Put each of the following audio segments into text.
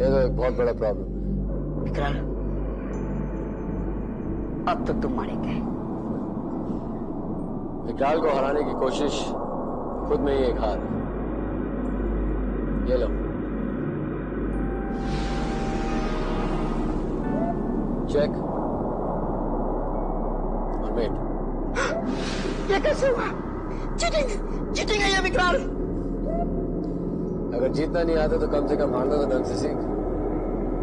ये तो एक बहुत बड़ा प्रॉब्लम। विकराल, अब तो तुम मारेंगे। विकराल को हराने की कोशिश खुद में ही एक हार है। ये लो, चेक और मेट। ये कैसे हुआ? चीटिंग, चीटिंग है ये विकराल। अगर जीतना नहीं आता तो कम से कम हारना तो ढंग से सीख।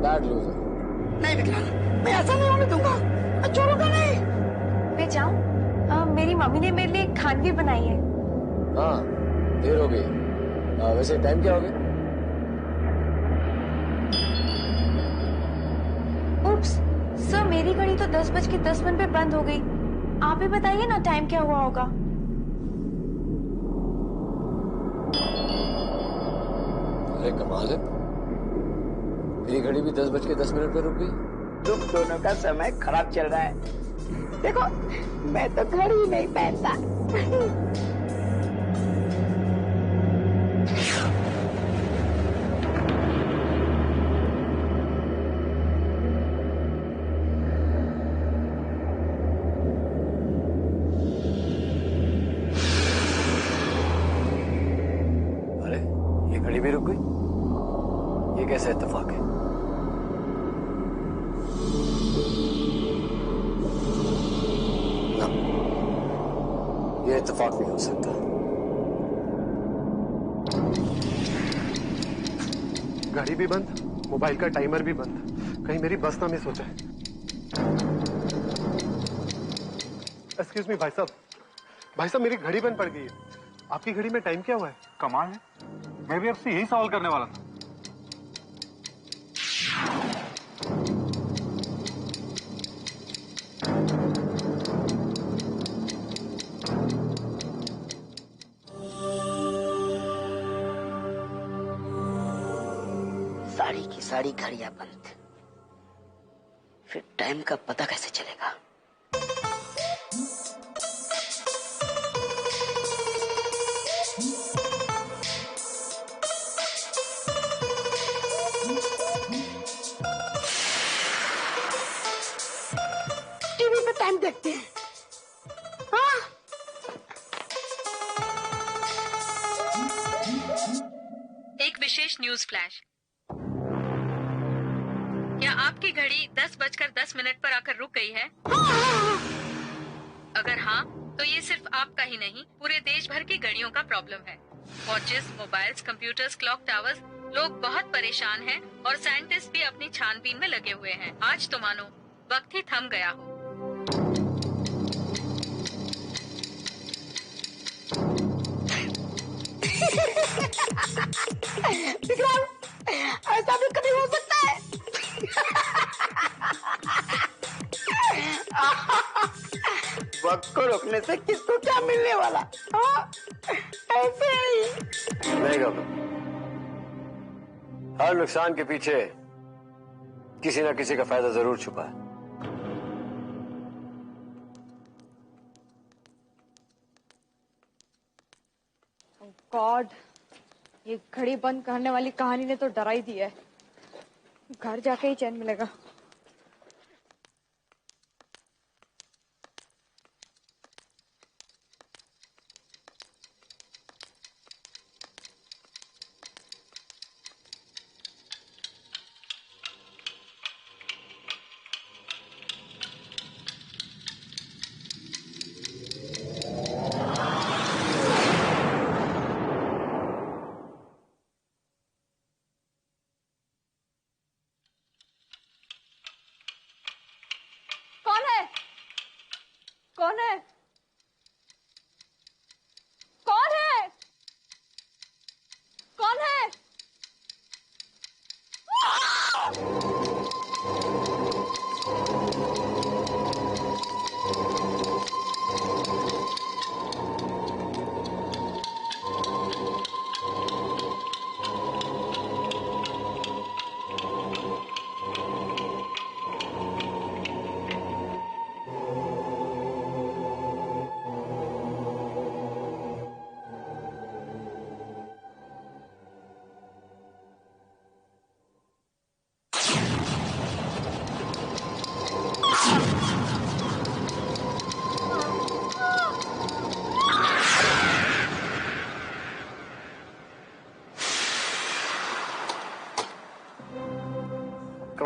Bad loser. नहीं विकराल, मैं ऐसा नहीं होने दूंगा, मैं छोड़ूंगा नहीं। मैं जाऊं? मेरी मम्मी ने मेरे लिए खानवी बनाई है। हाँ, देर हो गई। वैसे टाइम क्या हो गया? उप्स, सर मेरी घड़ी तो 10:10 पे बंद हो गई। आप ही बताइए ना टाइम क्या हुआ होगा। अरे कमाल है, मेरी घड़ी भी 10:10 पे रुक गई। तुम दोनों का समय खराब चल रहा है। देखो, मैं तो घड़ी नहीं पहनता। अरे ये घड़ी भी रुक गई, ये कैसा इत्तेफाक है? ना, ये इत्तेफाक नहीं हो सकता। घड़ी भी बंद, मोबाइल का टाइमर भी बंद। कहीं मेरी बस ना मिस हो जाए। एक्सक्यूज मी भाई साहब, मेरी घड़ी बंद पड़ गई है। आपकी घड़ी में टाइम क्या हुआ है? कमाल है, मैं भी आपसे यही सवाल करने वाला था। सारी की सारी घड़ियां बंद, फिर टाइम का पता कैसे चलेगा? टीवी पे टाइम देखते हैं। हाँ? एक विशेष न्यूज फ्लैश। क्या आपकी घड़ी 10:10 पर आकर रुक गई है? अगर हाँ, तो ये सिर्फ आपका ही नहीं, पूरे देश भर की घड़ियों का प्रॉब्लम है। Watches, mobiles, computers, clock towers, लोग बहुत परेशान हैं और साइंटिस्ट भी अपनी छानबीन में लगे हुए हैं। आज तो मानो वक्त ही थम गया हो। विक्रम, ऐसा भी कभी हो सकता है? वक्त को रोकने से किसको क्या मिलने वाला? हाँ? ऐसे ही। नहीं घबरा, हर नुकसान के पीछे किसी ना किसी का फायदा जरूर छुपा है। गॉड, ये घड़ी बंद करने वाली कहानी ने तो डरा ही दिया है। घर जाके ही चैन मिलेगा।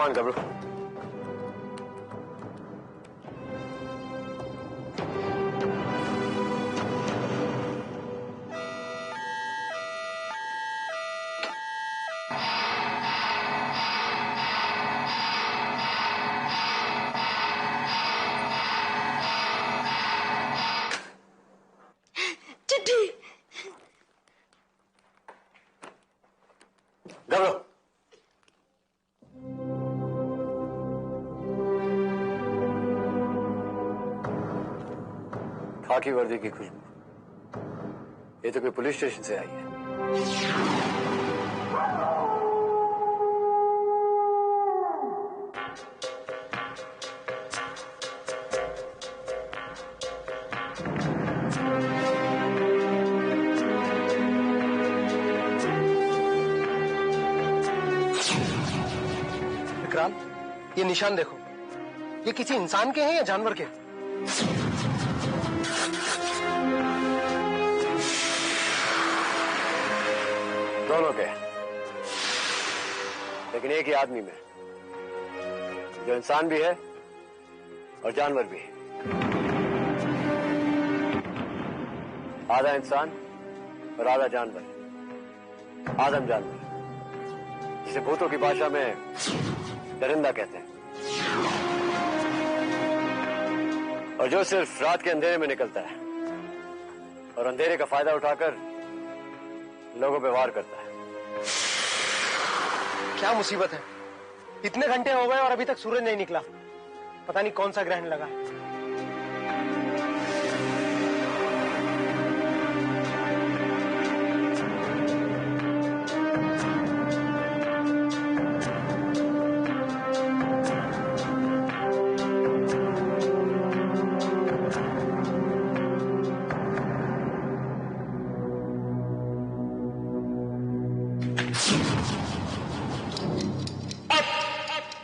कमान गबरू। चिट्ठी। गबरू। खाकी वर्दी की खुशबू, ये तो कोई पुलिस स्टेशन से आई है। विक्रांत, ये निशान देखो, ये किसी इंसान के हैं या जानवर के? दोनों के, लेकिन एक ही आदमी में, जो इंसान भी है और जानवर भी। आधा इंसान और आधा जानवर, आदम जानवर, जिसे भूतों की भाषा में दरिंदा कहते हैं, और जो सिर्फ रात के अंधेरे में निकलता है और अंधेरे का फायदा उठाकर लोगों पे वार करता है। क्या मुसीबत है, इतने घंटे हो गए और अभी तक सूरज नहीं निकला। पता नहीं कौन सा ग्रहण लगा है।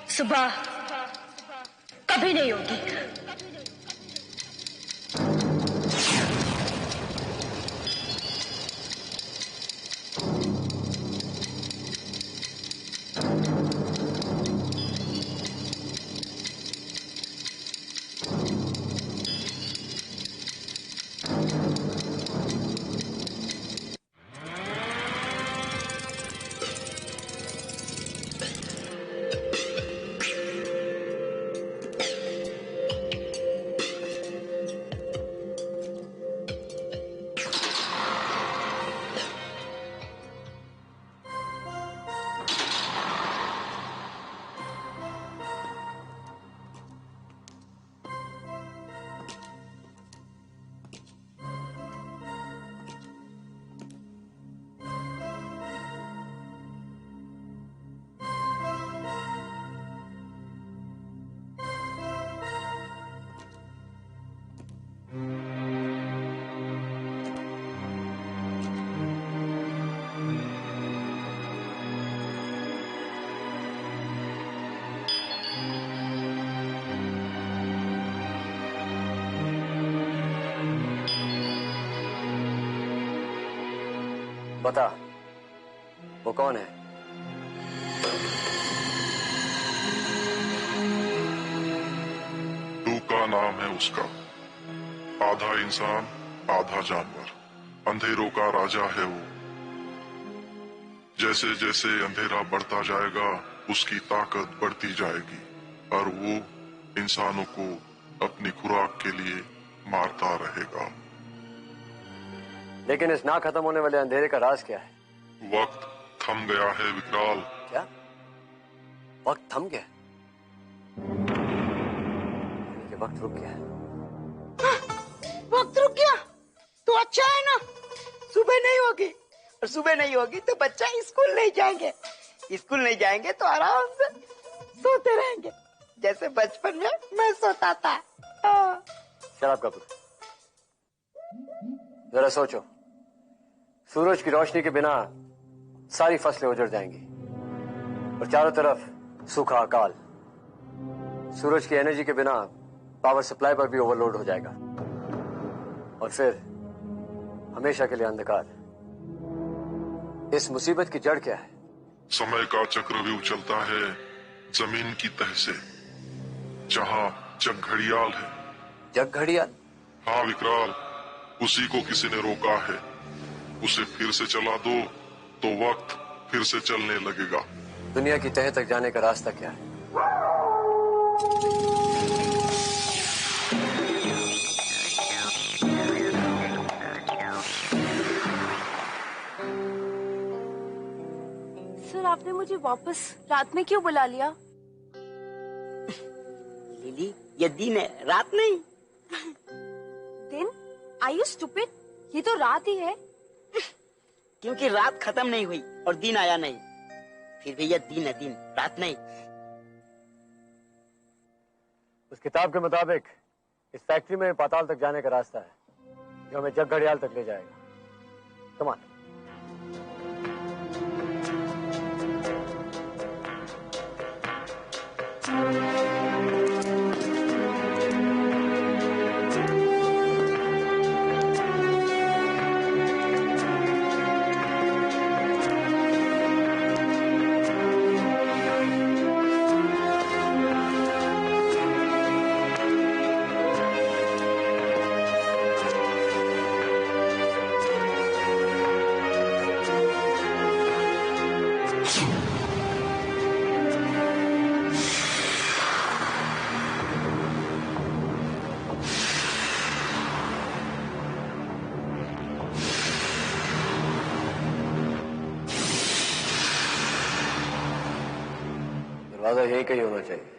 सुबह कभी नहीं होगी। बता, वो कौन है? तू का नाम है उसका, आधा इंसान आधा जानवर, अंधेरों का राजा है वो। जैसे जैसे अंधेरा बढ़ता जाएगा उसकी ताकत बढ़ती जाएगी और वो इंसानों को अपनी खुराक के लिए मारता रहेगा। लेकिन इस ना खत्म होने वाले अंधेरे का राज क्या है? वक्त थम गया है विकराल। क्या? वक्त थम गया? ये वक्त रुक गया है। वक्त रुक गया तो अच्छा है ना, सुबह नहीं होगी, और सुबह नहीं होगी तो बच्चा स्कूल नहीं जाएंगे, स्कूल नहीं जाएंगे तो आराम से सोते रहेंगे, जैसे बचपन में मैं सोता था। शराब कपूर, जरा सोचो, सूरज की रोशनी के बिना सारी फसलें उजड़ जाएंगी और चारों तरफ सूखा अकाल। सूरज की एनर्जी के बिना पावर सप्लाई पर भी ओवरलोड हो जाएगा और फिर हमेशा के लिए अंधकार। इस मुसीबत की जड़ क्या है? समय का चक्रव्यूह चलता है जमीन की तह से, जहां जग घड़ियाल है। जग घड़ियाल? हाँ विकराल, उसी को किसी ने रोका है। उसे फिर से चला दो तो वक्त फिर से चलने लगेगा। दुनिया की तह तक जाने का रास्ता क्या है? सर, आपने मुझे वापस रात में क्यों बुला लिया? लिली, ये दिन है, रात नहीं। दिन? Are you stupid? ये तो रात ही है। क्योंकि रात खत्म नहीं हुई और दिन आया नहीं, फिर भी ये दिन है, दिन, रात नहीं। उस किताब के मुताबिक इस फैक्ट्री में पाताल तक जाने का रास्ता है जो हमें जग घड़ियाल तक ले जाएगा। Come on. दरवाजा यही कहीं होना चाहिए।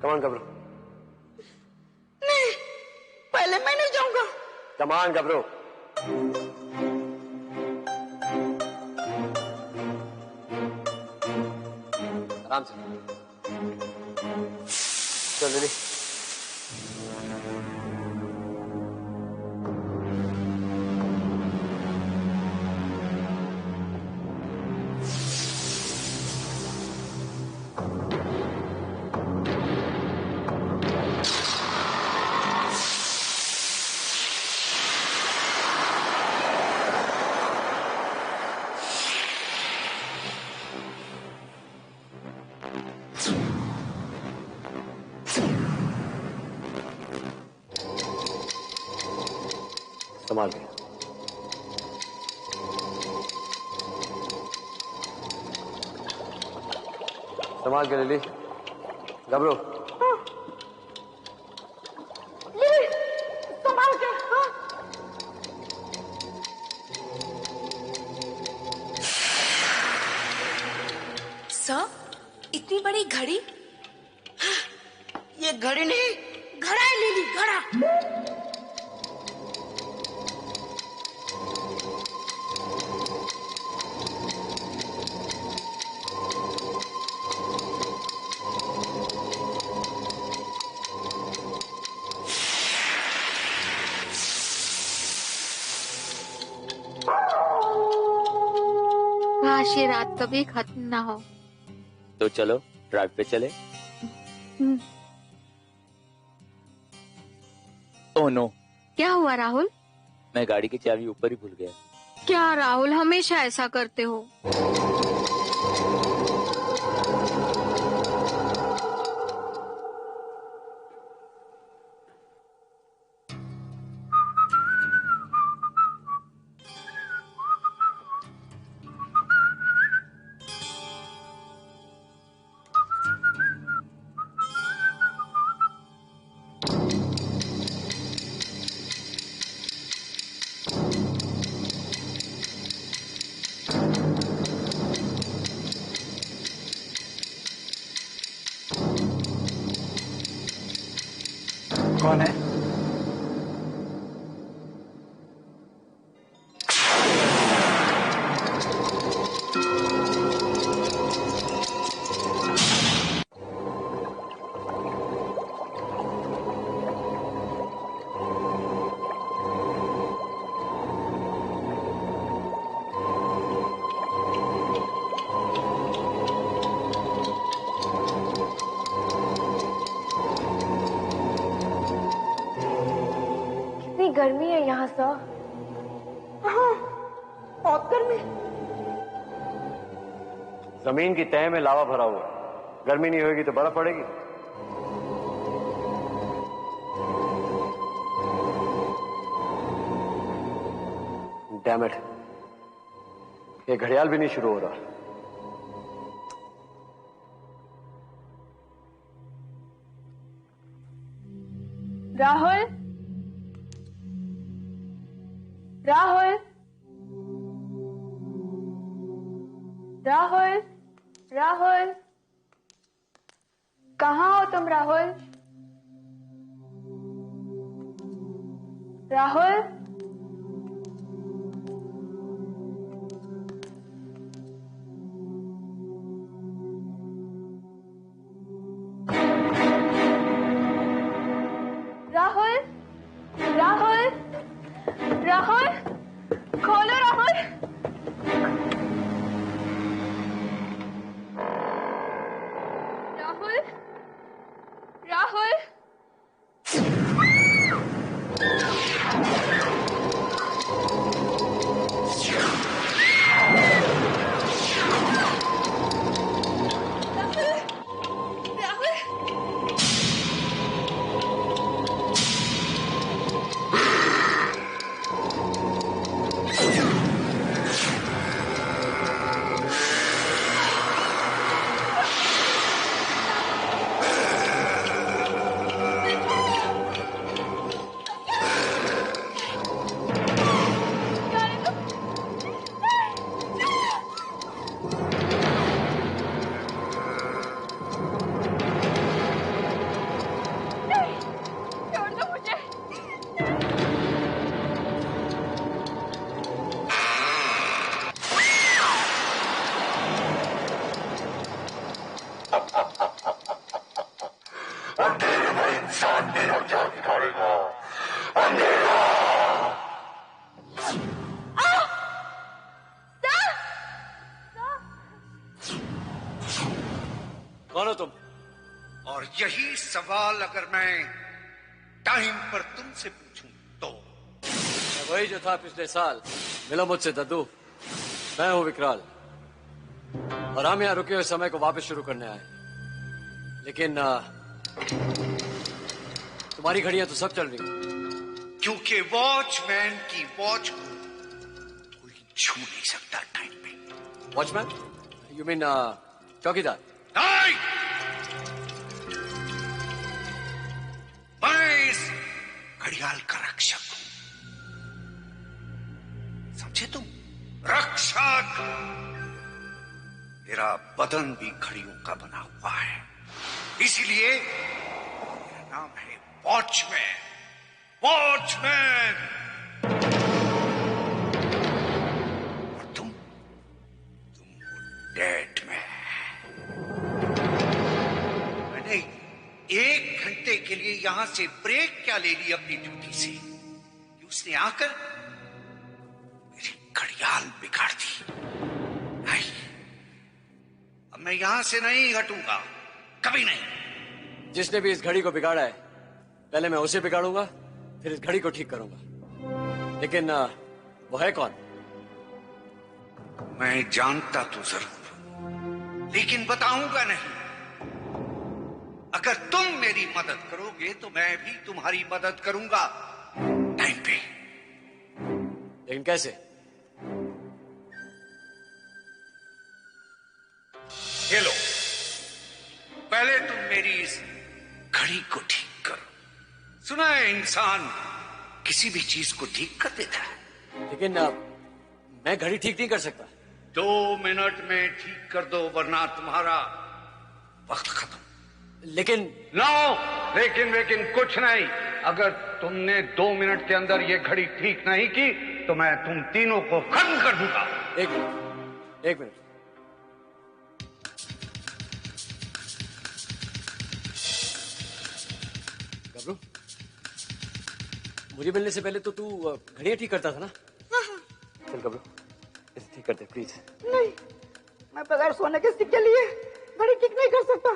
कमान घबरो। नहीं, पहले मैं नहीं जाऊंगा। कमान घबरो। आराम से चल लिली। संभाल के। संभाल के लिली, घबरो। संभाल के। सर, इतनी बड़ी घड़ी? ये घड़ी नहीं, घड़ा है लिली, घड़ा। काश ये रात कभी खत्म ना हो। तो चलो ड्राइव पे चले। Oh no. क्या हुआ राहुल? मैं गाड़ी की चाबी ऊपर ही भूल गया। क्या राहुल, हमेशा ऐसा करते हो? कौन है? गर्मी है यहाँ सर। हाँ, बहुत गर्मी। जमीन की तह में लावा भरा हुआ, गर्मी नहीं होगी तो बर्फ पड़ेगी। डैम इट, ये घड़ियाल भी नहीं शुरू हो रहा। राहुल, राहुल, राहुल, राहुल, कहाँ हो तुम राहुल? राहुल, राहुल, राहुल, राहुल, खोलो राहुल। राहुल, राहुल, छोड़ दो मुझे। इंसान मेरा क्या बिगाड़ेगा? कौन हो तुम? और यही सवाल अगर मैं टाइम पर तुमसे पूछूं तो? मैं वही जो था पिछले साल। मिलो मुझसे दद्दू, मैं हूं विकराल और हम यहाँ रुके हुए समय को वापस शुरू करने आए। लेकिन तुम्हारी घड़ियां तो सब चल रही, क्योंकि वॉचमैन की वॉच को कोई छू नहीं सकता टाइम पे। वॉचमैन? यू मीन चौकीदार? नहीं! मैं इस घड़ियाल का रक्षक हूं, समझे तुम? रक्षक। मेरा बदन भी घड़ियों का बना हुआ है, इसीलिए मेरा नाम है वॉचमैन। वॉचमैन। तुम हो डेड मैन। मैंने 1 घंटे के लिए यहां से ब्रेक क्या ले ली अपनी ड्यूटी से कि उसने आकर मेरी घड़ियाल बिगाड़ दी। नहीं, अब मैं यहां से नहीं हटूंगा, कभी नहीं। जिसने भी इस घड़ी को बिगाड़ा है, पहले मैं उसे बिगाड़ूंगा, फिर इस घड़ी को ठीक करूंगा। लेकिन वो है कौन? मैं जानता तो जरूर, लेकिन बताऊंगा नहीं। अगर तुम मेरी मदद करोगे तो मैं भी तुम्हारी मदद करूंगा टाइम पे। लेकिन कैसे? ये लो, पहले तुम मेरी इस घड़ी को ठीक करो। सुना है इंसान किसी भी चीज को ठीक कर देता है, लेकिन मैं घड़ी ठीक नहीं कर सकता। 2 मिनट में ठीक कर दो, वरना तुम्हारा वक्त खत्म। लेकिन नो, लेकिन कुछ नहीं। अगर तुमने 2 मिनट के अंदर ये घड़ी ठीक नहीं की तो मैं तुम तीनों को खत्म कर दूंगा। एक मिनट। गबरू, मुझे मिलने से पहले तो तू घड़ियां ठीक करता था ना? चल गबरू, इसे ठीक कर दे प्लीज। नहीं, मैं बगैर सोने के सिक्के लिए घड़ी ठीक नहीं कर सकता।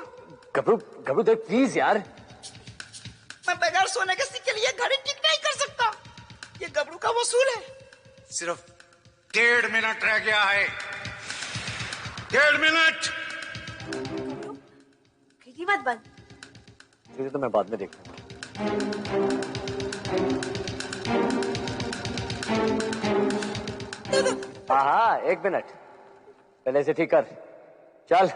गबरू देख प्लीज यार। मैं बगैर सोने के सिक्के लिए घड़ी ठीक नहीं कर सकता। ये गबरू का वसूल है। सिर्फ 1.5 मिनट रह गया है। 1.5 मिनट। खिड़की मत बंद। तुझे तो मैं बाद में देखूंगा। हाँ 1 मिनट पहले से ठीक कर। चल।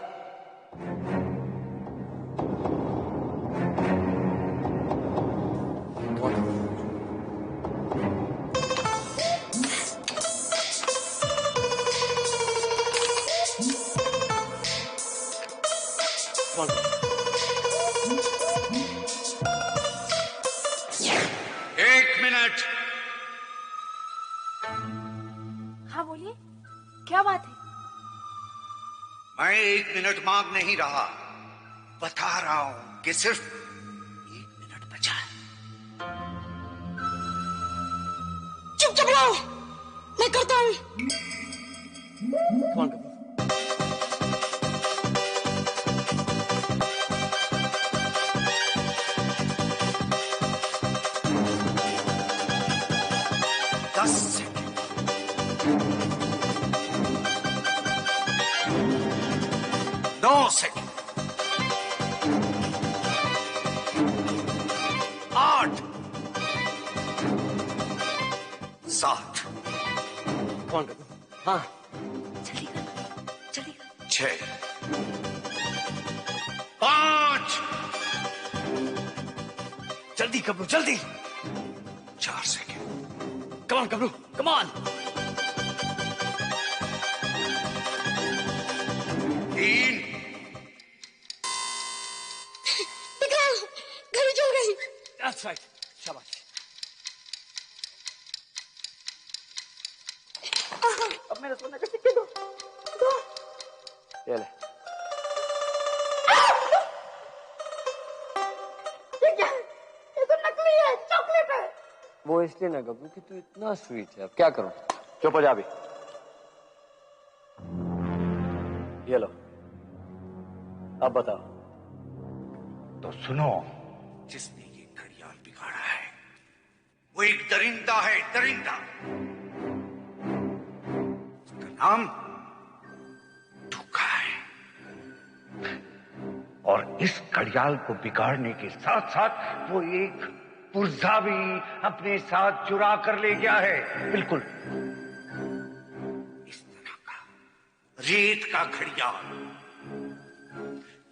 हाँ बोलिए, क्या बात है? मैं 1 मिनट मांग नहीं रहा, बता रहा हूं कि सिर्फ 1 मिनट बचा है। चुप रहो, मैं करता हूं। सेकंड, 8, 7, कौन कर? हाँ जल्दी कर। 6, 5, जल्दी कबरू जल्दी। 4 सेकंड। कमान कबरू कमान। 3, घड़ी जल गई। That's right. शाबाश। अब मेरे सोने के सिक्के दो। ये ले। ये क्या है? ये तो नकली है, चॉकलेट है। वो इसलिए ना गबरू कि तू इतना स्वीट है। अब क्या करूं? चुप हो जा भी। ये लो, अब बताओ। तो सुनो, जिसने ये घड़ियाल बिगाड़ा है वो एक दरिंदा है, दरिंदा। उसका नाम धोखा है। और इस घड़ियाल को बिगाड़ने के साथ साथ वो एक पुर्जा भी अपने साथ चुरा कर ले गया है। बिल्कुल इस तरह का रेत का घड़ियाल।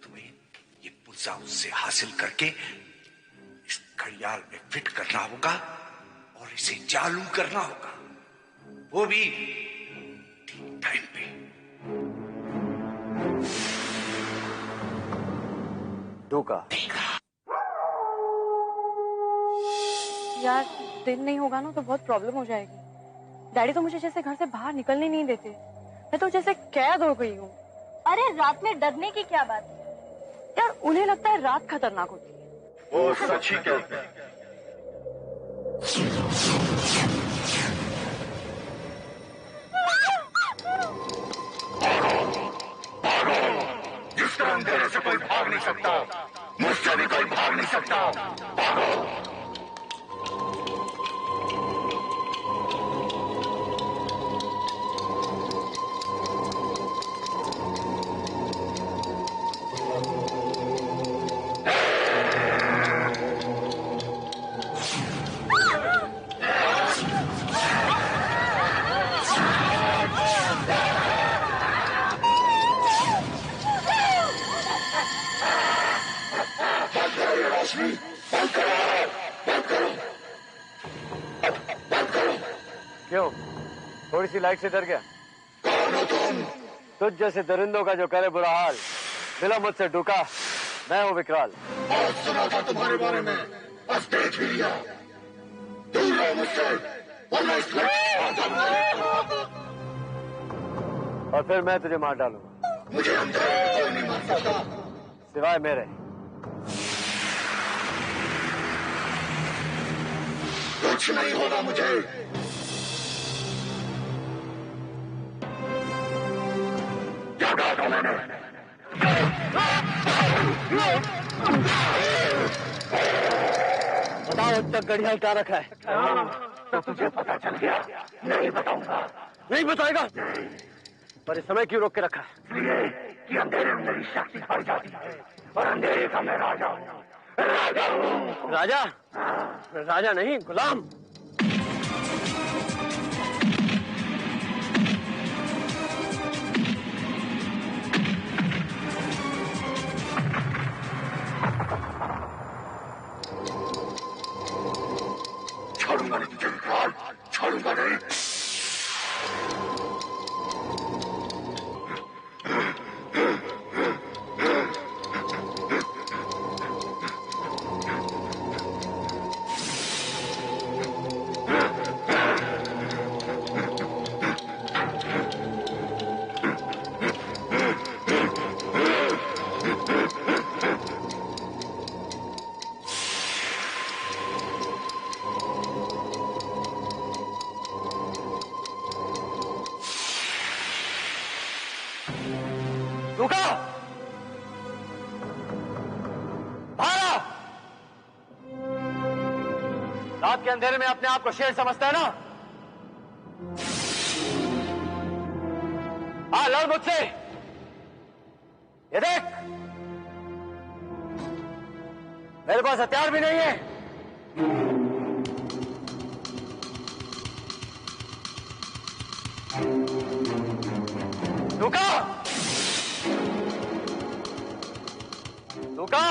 तुम्हें ये पुर्जा उससे हासिल करके इस घड़ियाल में फिट करना होगा और इसे चालू करना होगा, वो भी ठीक टाइम पे। धोखा यार दिन नहीं होगा ना तो बहुत प्रॉब्लम हो जाएगी। डैडी तो मुझे जैसे घर से बाहर निकलने नहीं देते। मैं तो जैसे कैद हो गई हूँ। अरे रात में डरने की क्या बात है? यार उन्हें लगता है रात खतरनाक होती है। वो सच ही कहते हैं। जिसका अंधेरे से कोई भाग नहीं सकता, मुझसे भी कोई भाग नहीं सकता। क्यों? थोड़ी सी लाइट से डर गया? तुझ जैसे दरिंदों का जो करे बुरा हाल, मिला मुझसे डूका। मैं हूँ विकराल। बहुत सुना था तुम्हारे बारे में, बस देख ही लिया। दूर रहो मुझसे, वरना इस और फिर मैं तुझे मार डालूंगा। मुझे अंधेरे में कोई नहीं मार सकता सिवाय मेरे। कुछ नहीं होगा मुझे। क्या कहा था मैंने? बताओ अब तक घड़ियाल क्या रखा है? तो तुझे पता चल गया। नहीं बताऊंगा। नहीं बताएगा? पर इस समय क्यों रोक के रखा है? इसलिए कि अंधेरे में मेरी शक्ति बढ़ जाती है और अंधेरे का मैं राजा हूँ। राजा हूँ। राजा? राजा नहीं, गुलाम। छोड़ूंगा नहीं तुझे विकराल, छोड़ूंगा नहीं। रुका! भारा! रात के अंधेरे में अपने आप को शेर समझता है ना? हाँ, लड़ मुझसे। ये देख, मेरे पास हथियार भी नहीं है। रुका! रुका!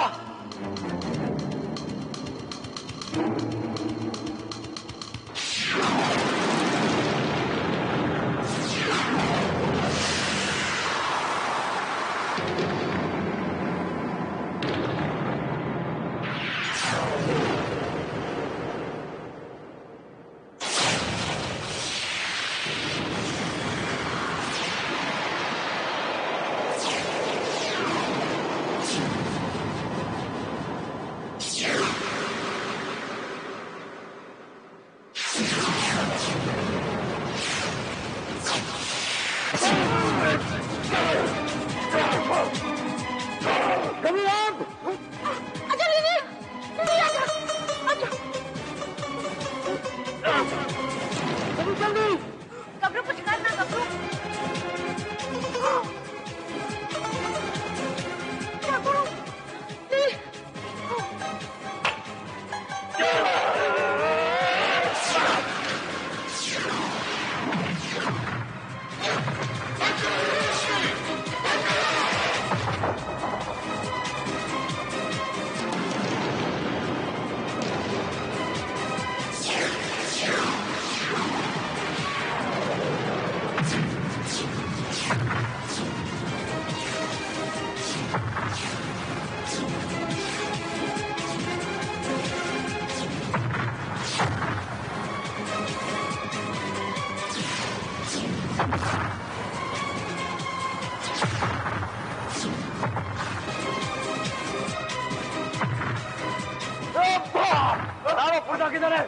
किधर है?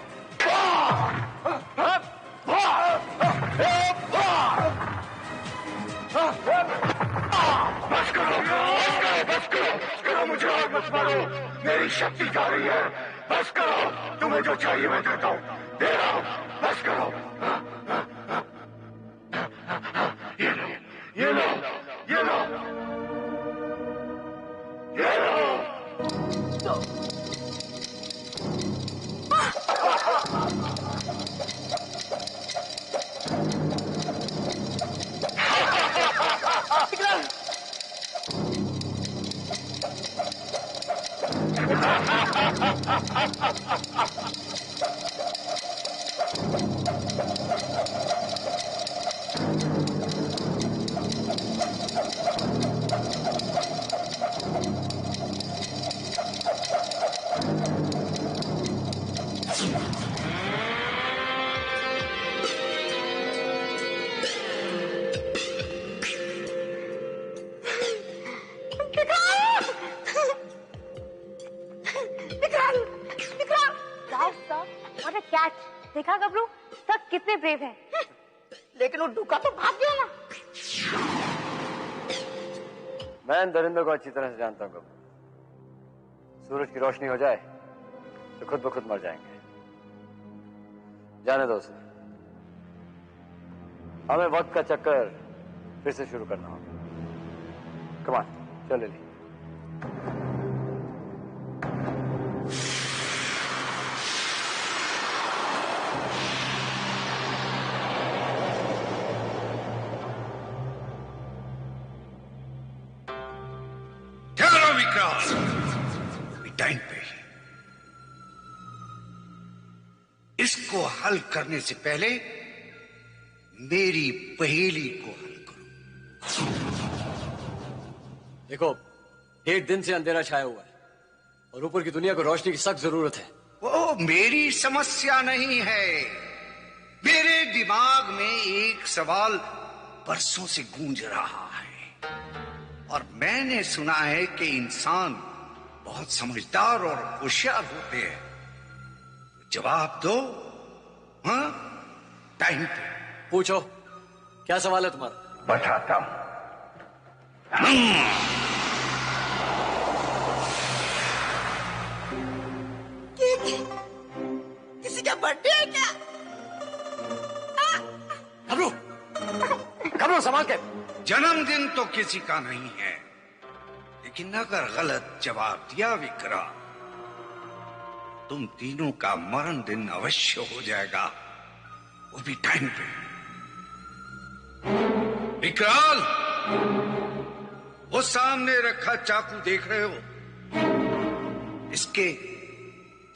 बस करो मुझे और मत मारो। मेरी शक्ति जा रही है। बस करो, तुम्हें जो चाहिए मैं देता हूँ, दे रहा हूँ। बस करो। ये लो, ये लो, ये लो, ये लो। देखा गबरू, सब कितने ब्रेव हैं। लेकिन वो डुका तो भाग गया ना। मैं इन दरिंदों को अच्छी तरह से जानता हूँ। सूरज की रोशनी हो जाए तो खुद ब खुद मर जाएंगे। जाने दो उसे। हमें वक्त का चक्कर फिर से शुरू करना होगा। कमान, चल लिली। ठहरो विक्रांत, टाइम पे इसको हल करने से पहले मेरी पहेली को हल करो। देखो, 1 दिन से अंधेरा छाया हुआ है और ऊपर की दुनिया को रोशनी की सख्त जरूरत है। वो मेरी समस्या नहीं है। मेरे दिमाग में एक सवाल बरसों से गूंज रहा है और मैंने सुना है कि इंसान बहुत समझदार और होशियार होते हैं। जवाब दो। हाँ, टाइम पे पूछो, क्या सवाल है तुम्हारा? बताता हूं। किसी का बर्थडे है क्या? घबरू, घबरू, संभाल के। जन्मदिन तो किसी का नहीं है, लेकिन अगर गलत जवाब दिया विक्रांत, तुम तीनों का मरण दिन अवश्य हो जाएगा, वो भी टाइम पे। विकराल, वो सामने रखा चाकू देख रहे हो? इसके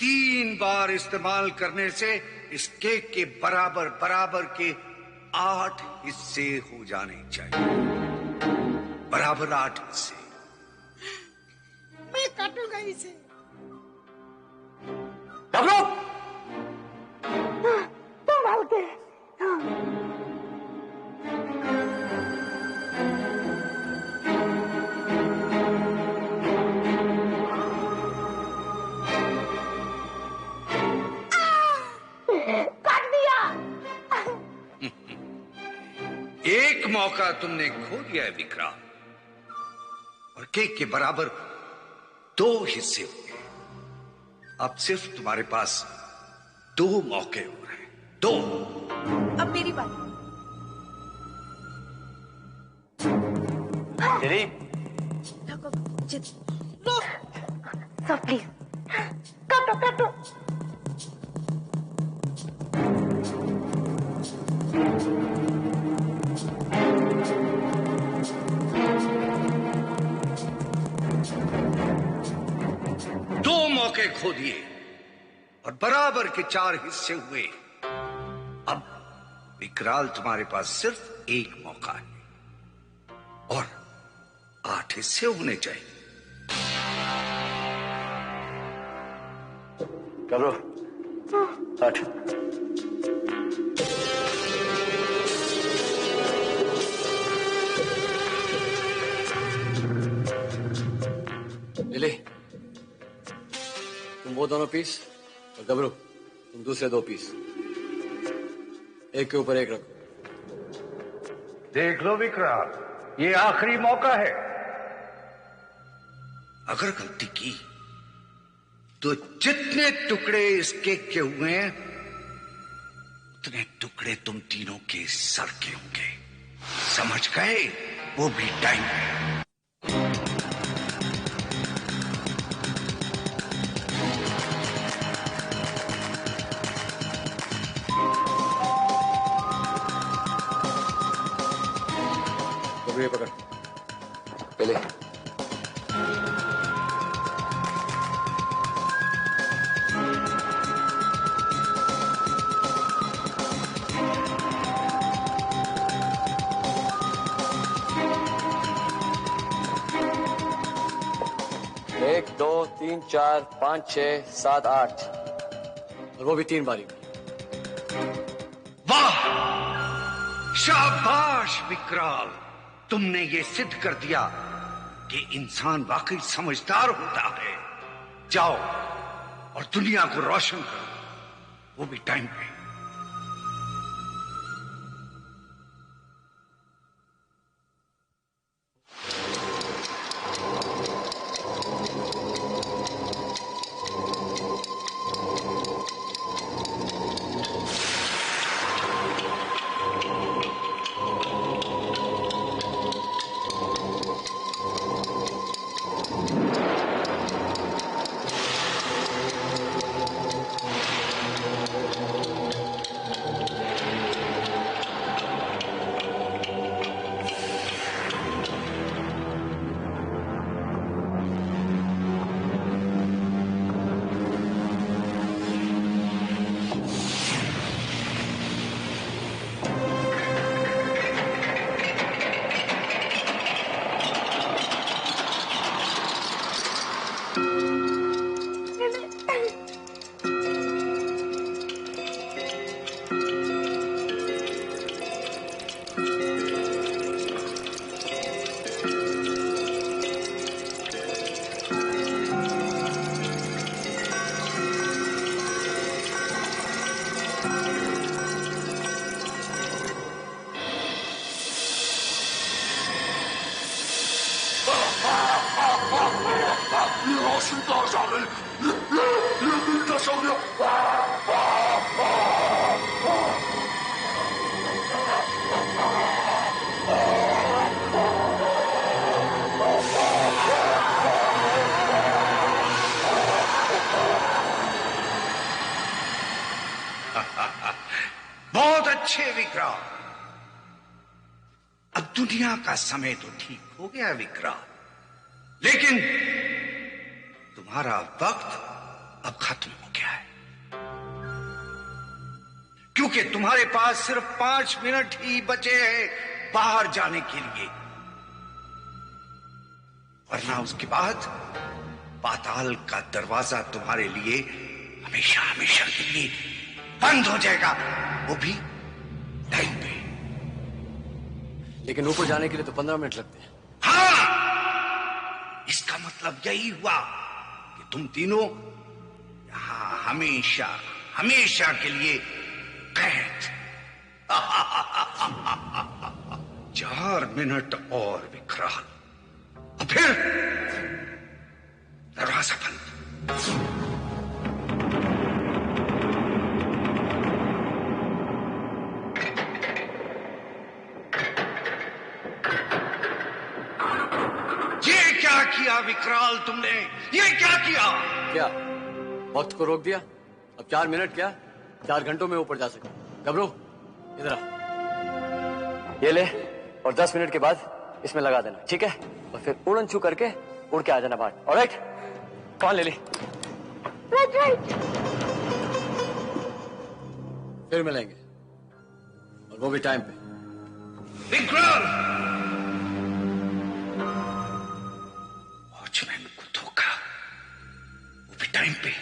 3 बार इस्तेमाल करने से इस केक के बराबर बराबर के 8 हिस्से हो जाने चाहिए। बराबर 8 हिस्से। मैं काटूंगा इसे। घबरू, संभाल के। काट दिया। एक मौका तुमने खो दिया है विक्रांत, और केक के बराबर 2 हिस्से हो गए। अब सिर्फ तुम्हारे पास 2 मौके हो रहे हैं। 2। अब मेरी बात। लिली, सर प्लीज काटो काटो। मौके खो दिए और बराबर के 4 हिस्से हुए। अब विकराल, तुम्हारे पास सिर्फ 1 मौका है और 8 हिस्से होने चाहिए। करो, हट। लिली, तुम वो दोनों पीस और गबरू तुम दूसरे 2 पीस, एक के ऊपर एक रखो। देख लो विक्राल, ये आखिरी मौका है। अगर गलती की तो जितने टुकड़े इस केक के हुए हैं उतने टुकड़े तुम तीनों के सर के होंगे। समझ गए? वो भी टाइम है। ये पकड़, पहले एक, 2, 3, 4, 5, 6, 7, 8 और वो भी 3 बारी। वाह, शाबाश विकराल, तुमने ये सिद्ध कर दिया कि इंसान वाकई समझदार होता है। जाओ और दुनिया को रोशन करो, वो भी टाइम पे। 我是大傻人，你的生命。बहुत अच्छे विक्रम। अब दुनिया का समय तो ठीक हो गया विक्रम, लेकिन तुम्हारा वक्त अब खत्म हो गया है, क्योंकि तुम्हारे पास सिर्फ 5 मिनट ही बचे हैं बाहर जाने के लिए, वरना उसके बाद पाताल का दरवाजा तुम्हारे लिए हमेशा हमेशा के लिए बंद हो जाएगा, वो भी टाइम पे। लेकिन ऊपर जाने के लिए तो 15 मिनट लगते हैं। हाँ, इसका मतलब यही हुआ कि तुम तीनों यहां हमेशा हमेशा के लिए कैद। 4 मिनट और विकराल, और फिर दरवाजा बंद। क्या किया विकराल तुमने? ये क्या किया? क्या वक्त को रोक दिया? अब 4 मिनट क्या 4 घंटों में ऊपर जा सके। गबरू इधर आ, ये ले और 10 मिनट के बाद इसमें लगा देना, ठीक है? और फिर उड़न छू करके उड़ के आ जाना बाहर। ऑलराइट, कौन ले ली? फिर मिलेंगे, और वो भी टाइम पे। विकराल, वॉचमैन को धोखा, वो भी टाइम पे।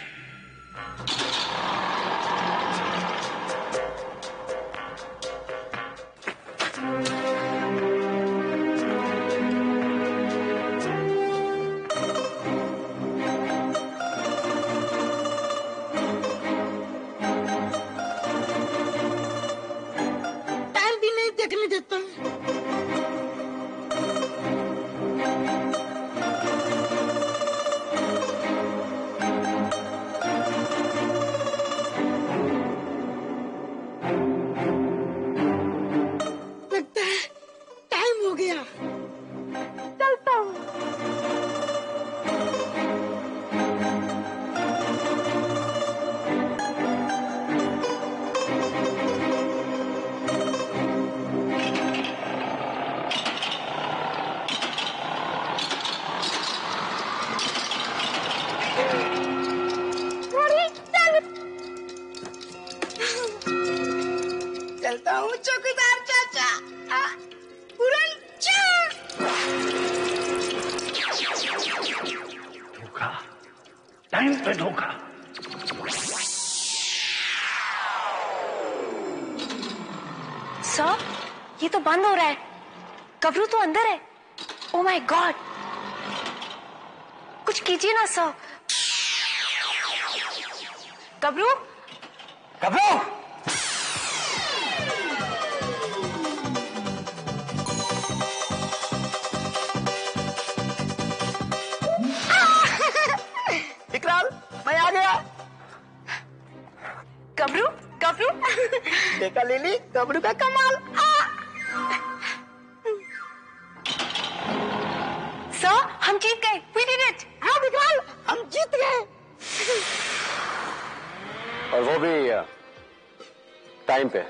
टाइम भी नहीं देखने देता। लगता है टाइम हो गया, चलता हूँ। चलता हूँ चौकीदार चाचा। उड़न धोखा, टाइम पे धोखा। सर, ये तो बंद हो रहा है। गबरू तो अंदर है। ओह माय गॉड, कुछ कीजिए ना सर। गबरू, गबरू, विकराल, मैं आ गया। गबरू, गबरू। देखा लिली, गबरू का कमाल। सर, हम जीत गए। We did it. हाँ विकराल, हम जीत गए। और वो भी टाइम पे।